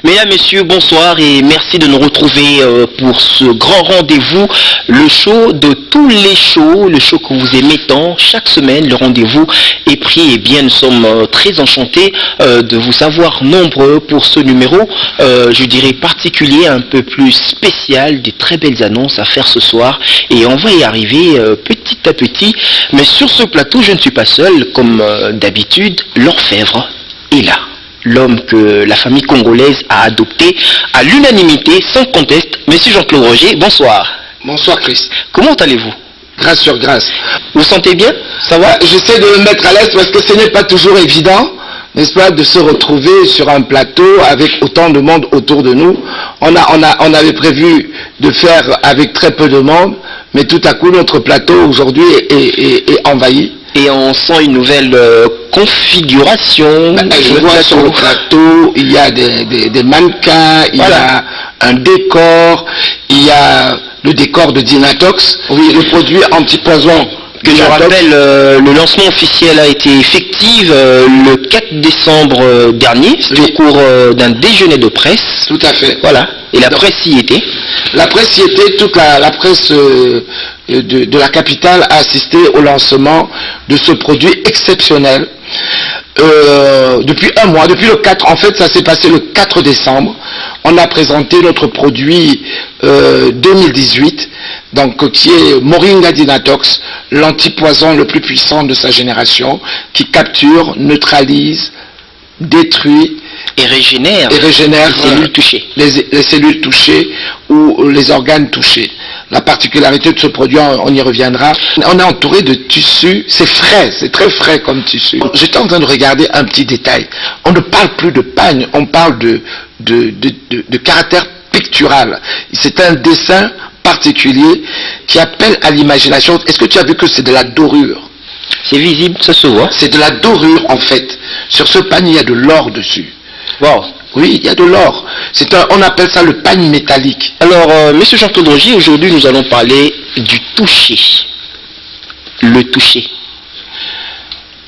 Mesdames, Messieurs, bonsoir et merci de nous retrouver pour ce grand rendez-vous, le show de tous les shows, le show que vous aimez tant. Chaque semaine, le rendez-vous est pris et bien nous sommes très enchantés de vous avoir nombreux pour ce numéro, je dirais particulier, un peu plus spécial, des très belles annonces à faire ce soir et on va y arriver petit à petit. Mais sur ce plateau, je ne suis pas seul, comme d'habitude, l'orfèvre est là. L'homme que la famille congolaise a adopté à l'unanimité, sans conteste. Monsieur Jean-Claude Roger, bonsoir. Bonsoir Christ. Comment allez-vous? Grâce sur grâce. Vous sentez bien? Ça va? J'essaie de me mettre à l'aise parce que ce n'est pas toujours évident, n'est-ce pas, de se retrouver sur un plateau avec autant de monde autour de nous. On avait prévu de faire avec très peu de monde, mais tout à coup notre plateau aujourd'hui est envahi. Et on sent une nouvelle configuration. Je vois sur le plateau, il y a des mannequins, il y a un décor, il y a le décor de Dynatox, oui, le produit anti-poison. Que je rappelle, le lancement officiel a été effectif le 4 décembre dernier, c'était au cours d'un déjeuner de presse. Tout à fait. Voilà. Et la presse y était. La presse y était, toute la presse de la capitale a assisté au lancement de ce produit exceptionnel. Depuis un mois, depuis le 4, en fait ça s'est passé le 4 décembre, on a présenté notre produit 2018, donc qui est Moringa Dynatox, l'antipoison le plus puissant de sa génération, qui capture, neutralise, détruit et régénère les cellules touchées. Les cellules touchées ou les organes touchés. La particularité de ce produit, on y reviendra. On est entouré de tissus, c'est frais, c'est très frais comme tissu. J'étais en train de regarder un petit détail. On ne parle plus de pagne, on parle de caractère pictural. C'est un dessin particulier qui appelle à l'imagination. Est-ce que tu as vu que c'est de la dorure? C'est visible, ça se voit. C'est de la dorure en fait. Sur ce pagne, il y a de l'or dessus. Wow. Oui, il y a de l'or. On appelle ça le pagne métallique. Alors, monsieur Jean-Claude Roger, aujourd'hui nous allons parler du toucher. Le toucher.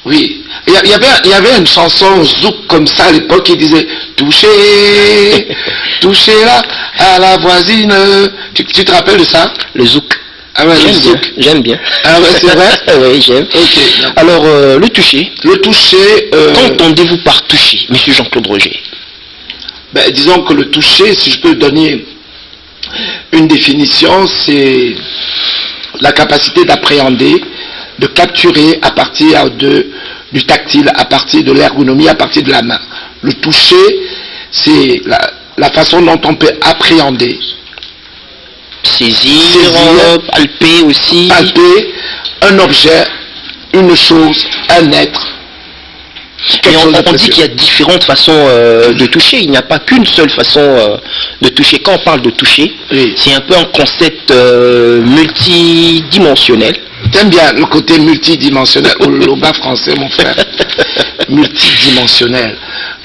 Oui. Il y avait une chanson zouk comme ça à l'époque qui disait « Toucher, toucher là, à la voisine ». Tu te rappelles de ça? Le zouk. Ah ouais, j'aime bien. Ah ouais, c'est vrai? Oui, j'aime. Okay. Alors, le toucher. Le toucher... Qu'entendez-vous par toucher, monsieur Jean-Claude Roger? Ben, disons que le toucher, si je peux donner une définition, c'est la capacité d'appréhender, de capturer à partir du tactile, à partir de l'ergonomie, à partir de la main. Le toucher, c'est la façon dont on peut appréhender. Saisir, palper aussi. Palper un objet, une chose, un être. Et on dit qu'il y a différentes façons de toucher, il n'y a pas qu'une seule façon de toucher. Quand on parle de toucher, oui, c'est un peu un concept multidimensionnel. T'aimes bien le côté multidimensionnel, au bas français mon frère. Multidimensionnel.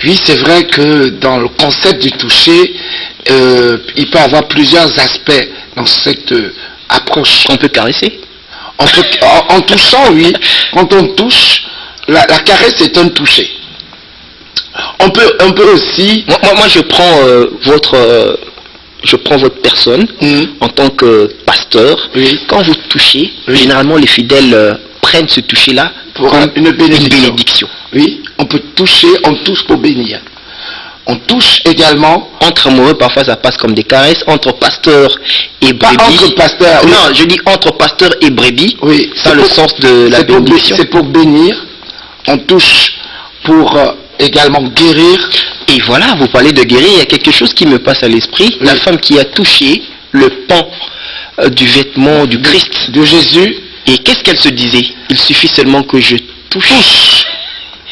Oui, c'est vrai que dans le concept du toucher, il peut y avoir plusieurs aspects dans cette approche. On peut caresser. En touchant, oui. Quand on touche, la caresse est un toucher. On peut aussi... Moi je prends votre personne en tant que pasteur. Oui. Quand vous touchez, oui, généralement les fidèles prennent ce toucher-là pour une bénédiction. Oui, on peut toucher, on touche pour bénir. On touche également... Entre amoureux, parfois ça passe comme des caresses. Entre pasteur et brebis. Pas entre pasteur. Oui. Non, je dis entre pasteur et brebis. Oui. C'est le sens de la bénédiction. C'est pour bénir. On touche pour également guérir. Et voilà, vous parlez de guérir, il y a quelque chose qui me passe à l'esprit. Oui. La femme qui a touché le pan du vêtement du Christ. De Jésus. Et qu'est-ce qu'elle se disait? Il suffit seulement que je touche.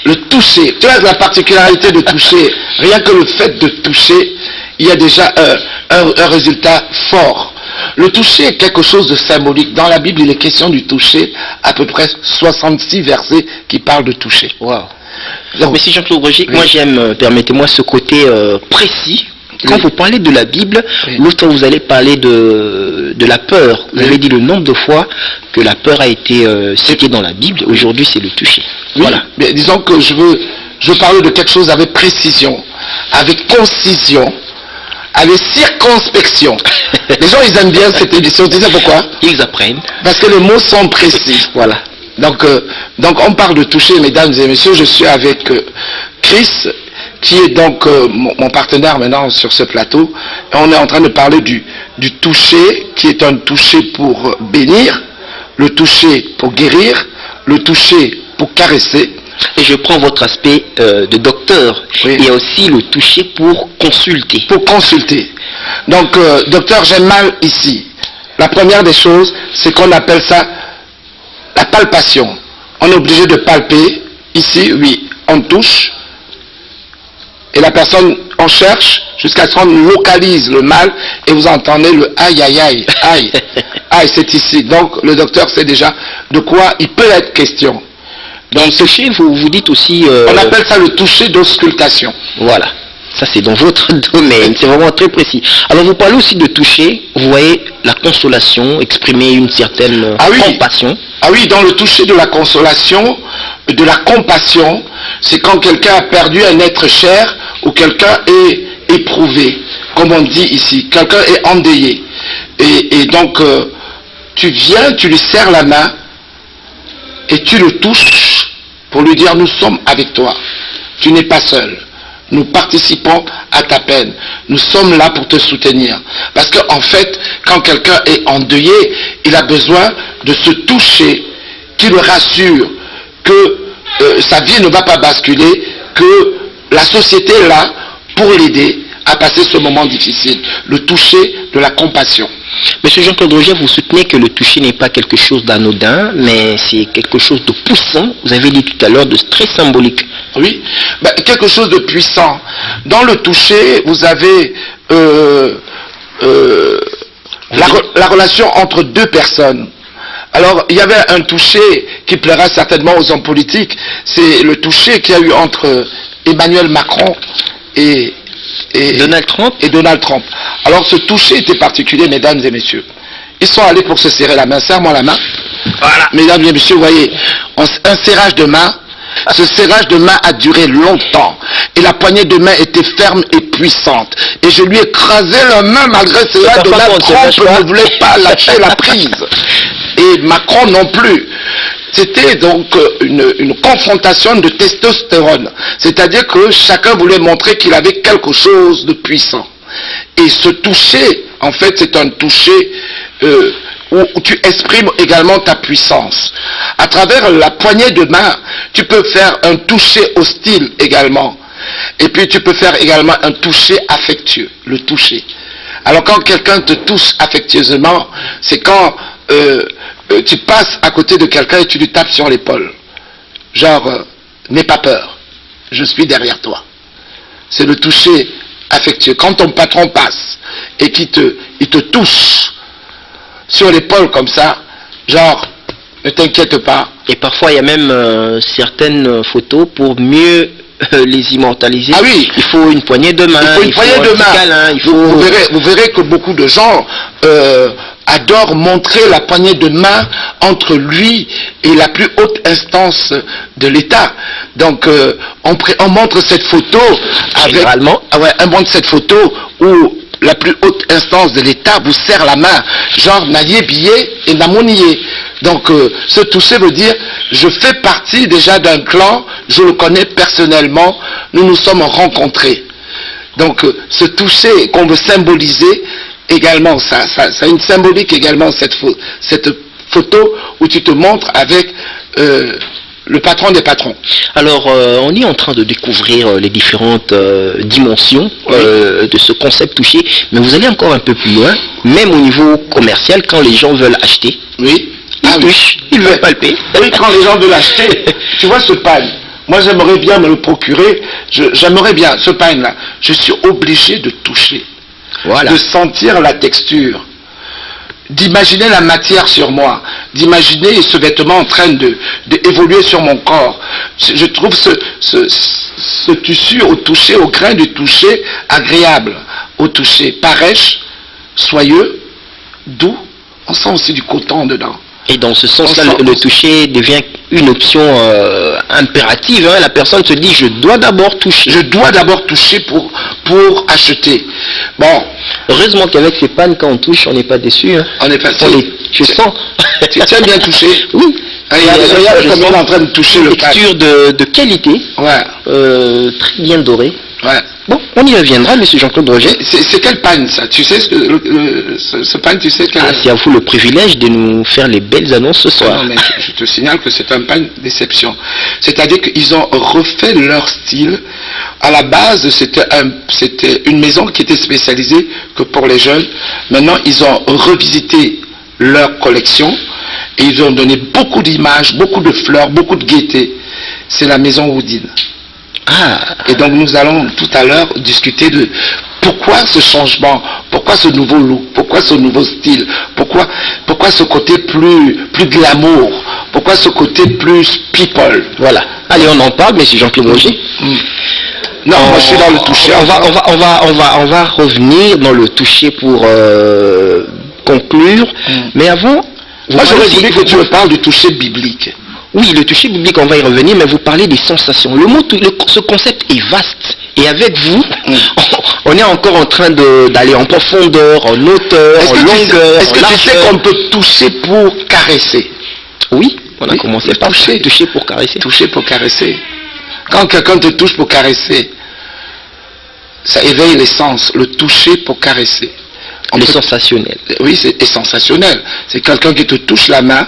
Le toucher, tu as la particularité de toucher, rien que le fait de toucher, il y a déjà un résultat fort. Le toucher est quelque chose de symbolique. Dans la Bible, il est question du toucher, à peu près 66 versets qui parlent de toucher. Wow. Donc, mais si Jean-Claude Roger, oui, moi j'aime, permettez-moi, ce côté précis. Quand vous parlez de la Bible, l'autre vous allez parler de la peur. Vous avez dit le nombre de fois que la peur a été citée dans la Bible. Aujourd'hui, c'est le toucher. Oui. Voilà. Mais disons que je je parlais de quelque chose avec précision, avec concision, avec circonspection. Les gens, ils aiment bien cette émission. Tu sais pourquoi? Ils apprennent. Parce que les mots sont précis. Voilà. Donc on parle de toucher, mesdames et messieurs. Je suis avec Chris, qui est donc mon partenaire maintenant sur ce plateau. Et on est en train de parler du toucher, qui est un toucher pour bénir, le toucher pour guérir, le toucher pour caresser. Et je prends votre aspect de docteur. Oui. Il y a aussi le toucher pour consulter. Pour consulter. Donc, docteur, j'ai mal ici. La première des choses, c'est qu'on appelle ça la palpation. On est obligé de palper. Ici, oui, on touche. Et la personne, on cherche jusqu'à ce qu'on localise le mal. Et vous entendez le aïe, aïe, aïe, aïe. Aïe, c'est ici. Donc, le docteur sait déjà de quoi il peut être question. Dans le toucher, vous dites aussi... on appelle ça le toucher d'auscultation. Voilà. Ça, c'est dans votre domaine. C'est vraiment très précis. Alors, vous parlez aussi de toucher. Vous voyez la consolation, exprimer une certaine compassion. Ah oui, dans le toucher de la consolation, de la compassion, c'est quand quelqu'un a perdu un être cher ou quelqu'un est éprouvé, comme on dit ici. Quelqu'un est endeuillé. Et donc, tu viens, tu lui serres la main et tu le touches pour lui dire, nous sommes avec toi. Tu n'es pas seul. Nous participons à ta peine. Nous sommes là pour te soutenir. Parce qu'en fait, quand quelqu'un est endeuillé, il a besoin de se toucher, qui le rassure que sa vie ne va pas basculer, que la société est là pour l'aider à passer ce moment difficile. Le toucher de la compassion. Monsieur Jean-Claude Roger, vous soutenez que le toucher n'est pas quelque chose d'anodin, mais c'est quelque chose de puissant. Vous avez dit tout à l'heure de très symbolique. Oui, quelque chose de puissant. Dans le toucher, vous avez la relation entre deux personnes. Alors, il y avait un toucher qui plaira certainement aux hommes politiques. C'est le toucher qu'il y a eu entre Emmanuel Macron et Donald Trump. Alors, ce toucher était particulier, mesdames et messieurs. Ils sont allés pour se serrer la main. Serre-moi la main. Voilà. Mesdames et messieurs, vous voyez, un serrage de main. Ce serrage de main a duré longtemps. Et la poignée de main était ferme et puissante. Et je lui ai écrasé la main malgré cela. Donald Trump ne voulait pas lâcher la prise. Et Macron non plus. C'était donc une confrontation de testostérone. C'est-à-dire que chacun voulait montrer qu'il avait quelque chose de puissant. Et ce toucher, en fait, c'est un toucher où tu exprimes également ta puissance. À travers la poignée de main, tu peux faire un toucher hostile également. Et puis tu peux faire également un toucher affectueux, le toucher. Alors quand quelqu'un te touche affectueusement, c'est quand tu passes à côté de quelqu'un et tu lui tapes sur l'épaule. Genre, n'aie pas peur, je suis derrière toi. C'est le toucher affectueux. Quand ton patron passe et qu'il te touche sur l'épaule comme ça, genre, ne t'inquiète pas. Et parfois, il y a même certaines photos pour mieux les immortaliser. Ah oui. Il faut une poignée de main. Il faut une poignée de main. Câlin, vous verrez que beaucoup de gens adorent montrer la poignée de main entre lui et la plus haute instance de l'État. Donc, on montre cette photo avec... Généralement. On montre cette photo où la plus haute instance de l'État vous serre la main, genre naïe billet et namonier. Donc ce toucher veut dire je fais partie déjà d'un clan, je le connais personnellement, nous nous sommes rencontrés. Donc ce toucher qu'on veut symboliser également, ça a une symbolique également cette photo où tu te montres avec le patron des patrons. Alors, on est en train de découvrir les différentes dimensions de ce concept touché, mais vous allez encore un peu plus loin, même au niveau commercial, quand les gens veulent acheter, ils touchent, ils veulent palper. Oui, quand les gens veulent acheter, tu vois ce pain, moi j'aimerais bien me le procurer, j'aimerais bien ce pain-là, je suis obligé de toucher, de sentir la texture, d'imaginer la matière sur moi, d'imaginer ce vêtement en train d'évoluer sur mon corps. Je trouve ce tissu au toucher, au grain du toucher, agréable au toucher, parèche, soyeux, doux. On sent aussi du coton dedans. Et dans ce sens-là, On sent- le toucher devient une option impérative. Hein. La personne se dit, je dois d'abord toucher. Je dois d'abord toucher pour acheter. Bon, Heureusement qu'avec ces pannes, quand on touche, on n'est pas déçu. Hein. on est passé. Je sens. Tu as bien touché. Oui. Regarde Je comme sens on est en train de toucher le pain. texture de qualité, Ouais, très bien dorée. ouais. Bon, on y reviendra, monsieur Jean-Claude Roger. C'est quel pain ça? Tu sais ce pain, tu sais quel... Ah, c'est à vous le privilège de nous faire les belles annonces ce soir. Non, mais je te signale que c'est un pain déception. C'est-à-dire qu'ils ont refait leur style. À la base, c'était une maison qui était spécialisée que pour les jeunes. Maintenant, ils ont revisité leur collection et ils ont donné beaucoup d'images, beaucoup de fleurs, beaucoup de gaieté. C'est la maison Woodine. Ah, Et donc nous allons tout à l'heure discuter de pourquoi ce changement, pourquoi ce nouveau look, pourquoi ce nouveau style, pourquoi ce côté plus glamour, pourquoi ce côté plus people. voilà. Allez, on en parle, monsieur Jean-Claude Roger. Non, moi je suis dans le toucher. On va revenir dans le toucher pour conclure. Mais avant, Moi j'aurais voulu que tu me parles du toucher biblique. oui, le toucher biblique, on va y revenir, mais vous parlez des sensations. Ce concept est vaste. Et avec vous, on est encore en train d'aller en profondeur, en hauteur, en longueur, Est-ce que tu sais qu'on peut toucher pour caresser? Oui, on a Oui, commencé par toucher. toucher pour caresser. Toucher pour caresser. Quand quelqu'un te touche pour caresser, ça éveille les sens. Le toucher pour caresser. Le sensationnel. Oui, c'est sensationnel. C'est quelqu'un qui te touche la main.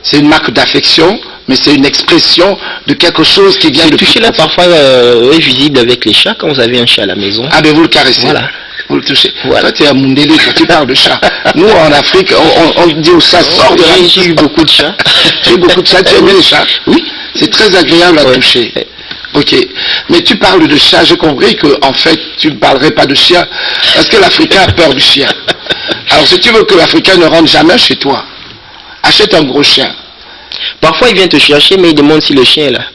C'est une marque d'affection, mais c'est une expression de quelque chose qui vient Ce de toucher-là, parfois, est visible avec les chats, quand vous avez un chat à la maison. Ah ben vous le caressez. Voilà. Vous le touchez. Voilà. Toi tu es à Mundélé, quand tu parles de chat. Nous en Afrique, on dit au chat, sors de la J'ai eu beaucoup de chats. J'ai eu beaucoup de chats, tu aimes les chats? Oui. C'est très agréable à Ouais. toucher. Ok. Mais tu parles de chat, j'ai compris que en fait tu ne parlerais pas de chien, parce que l'Africain a peur du chien. Alors si tu veux que l'Africain ne rentre jamais chez toi, achète un gros chien. Parfois, il vient te chercher, mais il demande si le chien est là.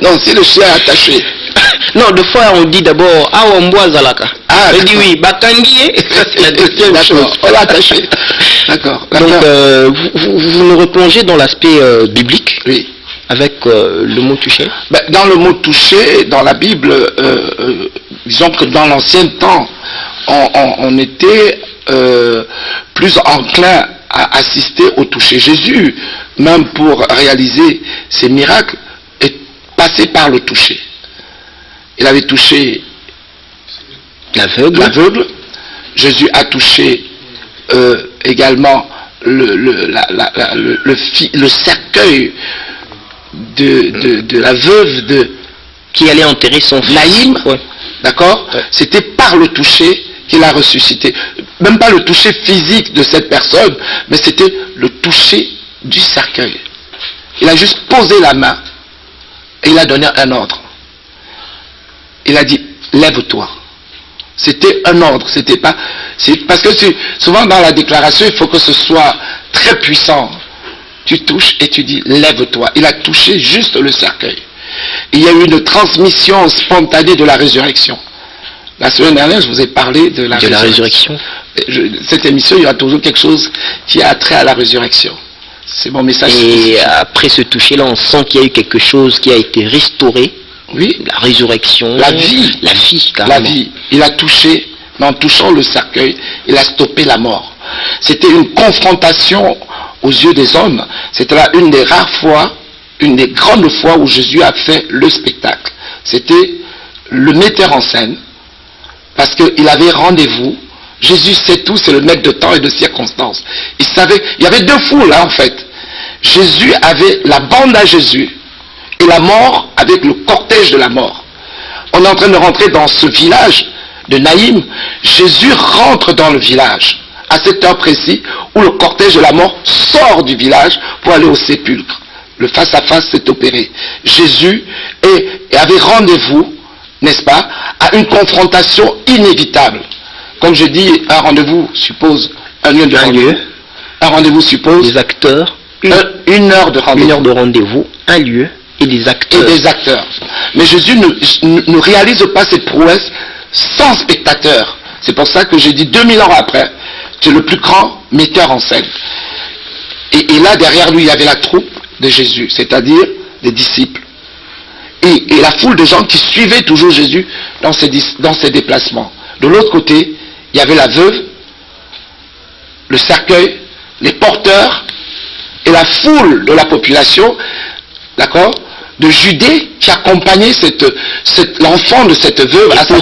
Non, si le chien est attaché. Non, deux fois, on dit d'abord, ah, on boit Zalaka. Ah, il dit d'accord. oui, Bakangi, c'est la deuxième chose. D'accord, on l'a attaché. D'accord. Donc, d'accord. vous nous replongez dans l'aspect biblique, Oui. avec le mot toucher. Ben, dans le mot toucher, dans la Bible, disons que dans l'ancien temps, on était plus enclin à assister au toucher. Jésus, même pour réaliser ses miracles, est passé par le toucher. Il avait touché l'aveugle. Jésus a touché également le cercueil de la veuve Qui allait enterrer son fils. Naïm, Ouais. d'accord? Ouais. C'était par le toucher qu'il a ressuscité. Même pas le toucher physique de cette personne, mais c'était le toucher du cercueil. Il a juste posé la main et il a donné un ordre. Il a dit, lève-toi. C'était un ordre, c'était pas... Parce que souvent dans la déclaration, il faut que ce soit très puissant. Tu touches et tu dis, lève-toi. Il a touché juste le cercueil. Il y a eu une transmission spontanée de la résurrection. La semaine dernière, je vous ai parlé de la résurrection. Cette émission, il y aura toujours quelque chose qui a trait à la résurrection. C'est mon message. Et après ce toucher-là, on sent qu'il y a eu quelque chose qui a été restauré. Oui. La résurrection. La vie. La vie, carrément. La vie. Il a touché, mais en touchant le cercueil, il a stoppé la mort. C'était une confrontation aux yeux des hommes. C'était là une des rares fois, une des grandes fois où Jésus a fait le spectacle. C'était le metteur en scène, parce qu'il avait rendez-vous. Jésus sait tout, c'est le maître de temps et de circonstances. Il savait, il y avait deux foules là en fait. Jésus avait la bande à Jésus et la mort avec le cortège de la mort. On est en train de rentrer dans ce village de Naïm. Jésus rentre dans le village à cette heure précise où le cortège de la mort sort du village pour aller au sépulcre. Le face-à-face s'est opéré. Jésus avait rendez-vous, n'est-ce pas, à une confrontation inévitable. Comme je dis, un rendez-vous suppose un lieu de rendez-vous. Un rendez-vous suppose des acteurs, une heure de rendez-vous. Une heure de rendez-vous, un lieu et des acteurs. Et des acteurs. Mais Jésus ne réalise pas cette prouesse sans spectateurs. C'est pour ça que j'ai dit 2000 ans après, c'est le plus grand metteur en scène. Et là, derrière lui, il y avait la troupe de Jésus, c'est-à-dire des disciples. Et la foule de gens qui suivaient toujours Jésus dans ses déplacements. De l'autre côté, il y avait la veuve, le cercueil, les porteurs et la foule de la population, d'accord, de Judée qui accompagnait l'enfant de cette veuve à sa